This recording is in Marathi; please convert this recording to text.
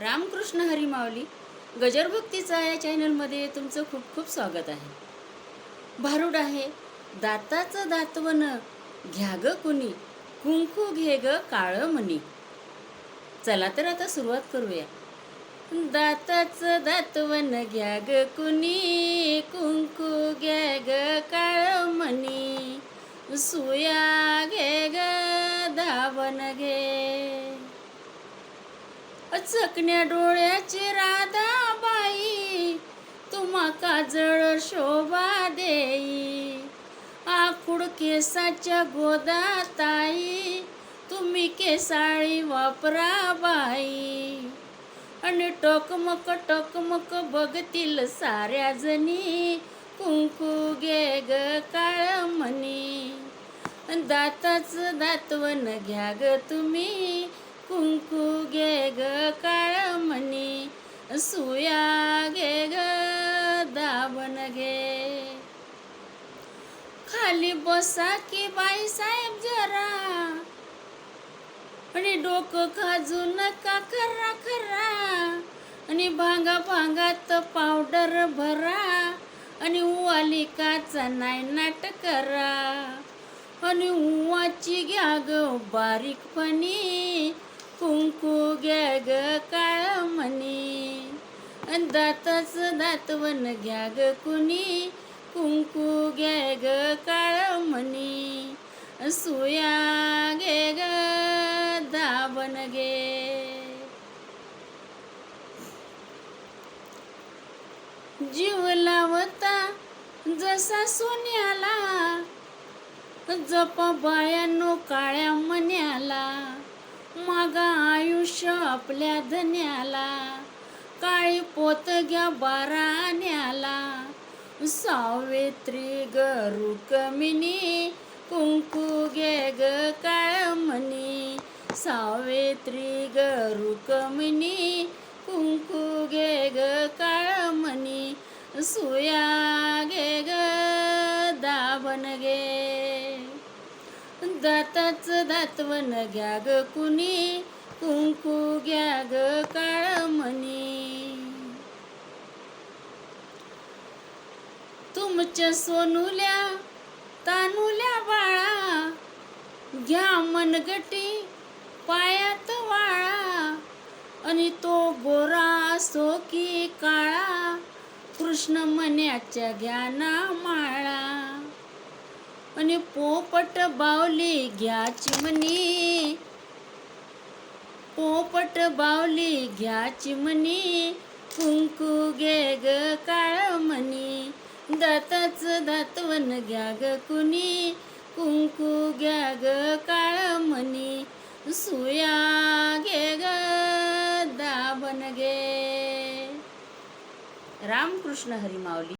रामकृष्ण हरी माऊली गजरभक्तीचा या चॅनलमध्ये तुमचं खूप खूप स्वागत आहे. भारूड आहे दाताचं दातवन घ्या ग कुणी, कुंकू घे ग काळ मनी. चला तर आता सुरुवात करूया. दाताचं दातवन घ्या ग कुणी, कुंकू घ्या ग काळ मनी. सुया घे ग दावन घे, चकण्या डोळ्याची राधाबाई, तुम्हा काजळ शोभा देई. आखूड केसाच्या गोदाताई, तुम्ही केसाळी वापरा बाई. आणि टकमक बघतील साऱ्या जणी, कुंकू घे ग काळ मनी. दाताचं दातवन घ्या ग तुम्ही, कुंकू घे ग काळ मनी. सुया घे ग दावन घे, खाली बसा की बाई साहेब जरा, आणि डोकं खाजू नका खरा खरा. आणि भांगात पावडर भरा, आणि वालिकाचा नाही नाट करा. आणि उवाची घ्या ग बारीकपणी, कुंकू घ्या ग काळ मनी. दाताचं दातवन घ्या ग कुणी, कुंकू घ्या ग काळ मनी. सुया घे ग दावन घे, जीव लावता जसा सोन्याला, जप बायानो काळ्या मन्याला. मागा आयुष्य आपल्या धन्याला, काळी पोत घ्या 12 आण्याला. सावित्री ग रुक्मिणी, कुंकू घे ग काळ मनी. सावित्री ग रुक्मिणी, कुंकू घे ग काळ मनी. सुया घे ग दावन घे, दाताचं दातवन घ्या ग कुणी, कुंकू घ्या ग काळ मनी. तुमच्या सोनुल्या तानुल्या बाळा, घ्या मनगटी पायात वाळा. आणि तो गोरा असो की काळा, कृष्ण मन्याच्या घ्या ना माळा. आणि पोपट बावली घ्या चिमणी, पोपट बावली घ्या चिमणी. कुंकू घे ग काळ मनी. दाताचं दातवन घ्या ग कुणी, कुंकू घ्या ग काळ मनी. सुया घे ग दावन घे. रामकृष्ण हरी माऊली.